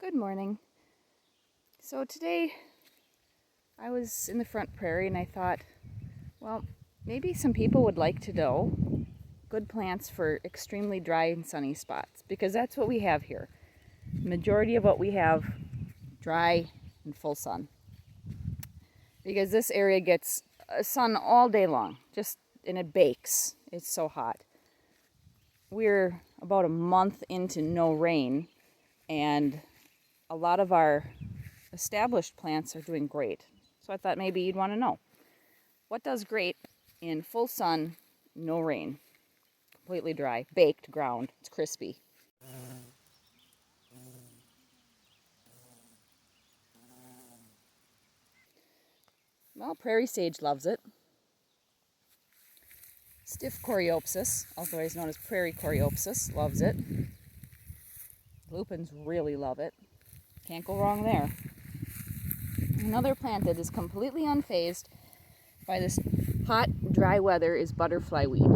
Good morning. So today I was in the front prairie and I thought, well, maybe some people would like to know good plants for extremely dry and sunny spots, because that's what we have here. The majority of what we have, dry and full sun. Because this area gets sun all day long, and it bakes. It's so hot. We're about a month into no rain, and a lot of our established plants are doing great. So I thought maybe you'd want to know. What does great in full sun, no rain, completely dry, baked ground, it's crispy? Well, prairie sage loves it. Stiff coreopsis, otherwise known as prairie coreopsis, loves it. Lupins really love it. Can't go wrong there. Another plant that is completely unfazed by this hot, dry weather is butterfly weed.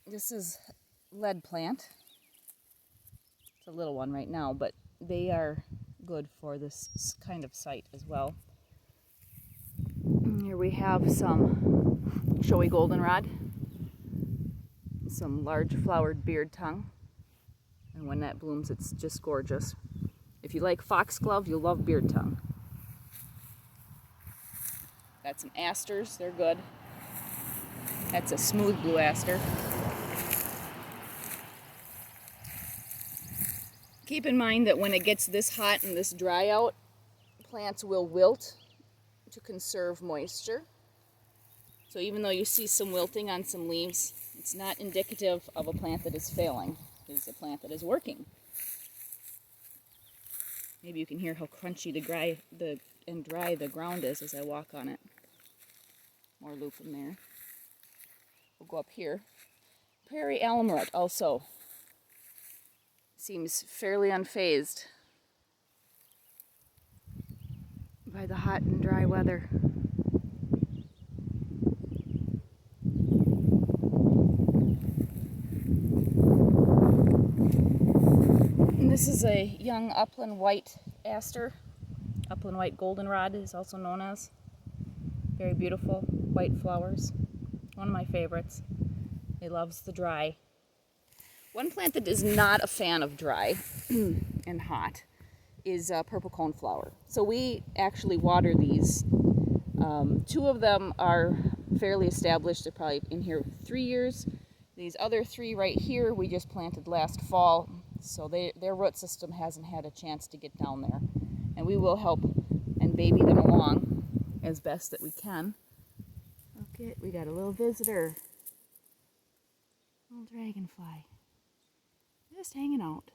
This is lead plant. It's a little one right now, but they are good for this kind of site as well. Here we have some showy goldenrod, some large flowered beard tongue, and when that blooms it's just gorgeous. If you like foxglove, you'll love beard tongue. That's some asters, they're good. That's a smooth blue aster. Keep in mind that when it gets this hot and this dry out, plants will wilt to conserve moisture. So even though you see some wilting on some leaves, it's not indicative of a plant that is failing. It's a plant that is working. Maybe you can hear how crunchy and dry the ground is as I walk on it. More lupin there. We'll go up here. Prairie alumroot also seems fairly unfazed by the hot and dry weather. And this is a young upland white aster. Upland white goldenrod is also known as. Very beautiful white flowers. One of my favorites. He loves the dry. One plant that is not a fan of dry and hot is purple coneflower. So we actually water these. Two of them are fairly established. They're probably in here 3 years. These other 3 right here we just planted last fall, so their root system hasn't had a chance to get down there. And we will help and baby them along as best that we can. Okay, we got a little visitor. Little dragonfly. Just hanging out.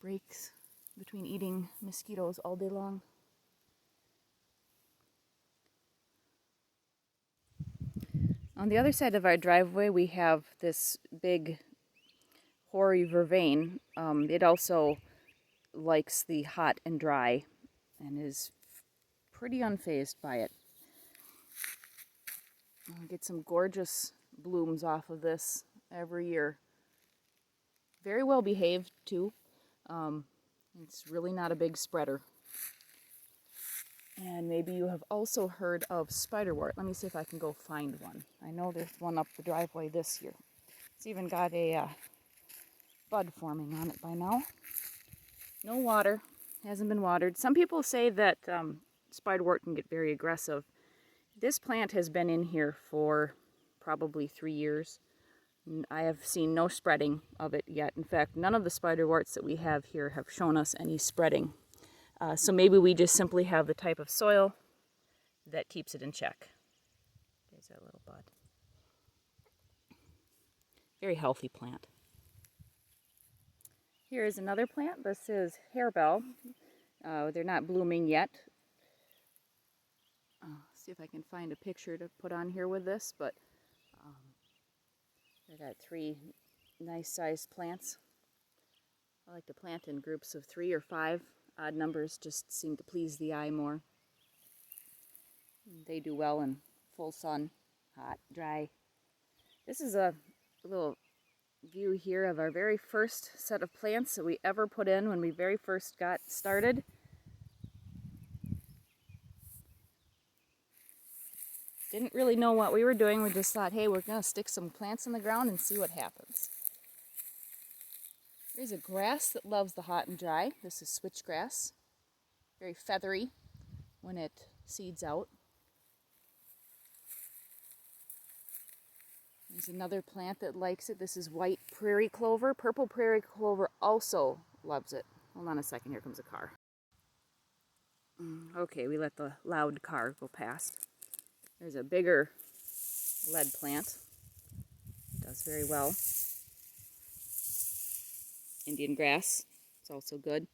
Breaks between eating mosquitoes all day long. On the other side of our driveway we have this big hoary vervain. It also likes the hot and dry and is pretty unfazed by it. I'll get some gorgeous blooms off of this every year. Very well behaved too. It's really not a big spreader. And maybe you have also heard of spiderwort. Let me see if I can go find one. I know there's one up the driveway this year. It's even got a bud forming on it by now. No water, hasn't been watered. Some people say that spiderwort can get very aggressive. This plant has been in here for probably 3 years. I have seen no spreading of it yet. In fact, none of the spiderworts that we have here have shown us any spreading. So maybe we just simply have the type of soil that keeps it in check. There's that little bud. Very healthy plant. Here is another plant. This is harebell. They're not blooming yet. See if I can find a picture to put on here with this, but I got 3 nice sized plants. I like to plant in groups of 3 or 5. Odd numbers just seem to please the eye more. They do well in full sun, hot, dry. This is a little view here of our very first set of plants that we ever put in when we very first got started. Didn't really know what we were doing. We just thought, hey, we're going to stick some plants in the ground and see what happens. Here's a grass that loves the hot and dry. This is switchgrass. Very feathery when it seeds out. There's another plant that likes it. This is white prairie clover. Purple prairie clover also loves it. Hold on a second, here comes a car. Okay, we let the loud car go past. There's a bigger lead plant. Does very well. Indian grass, it's also good.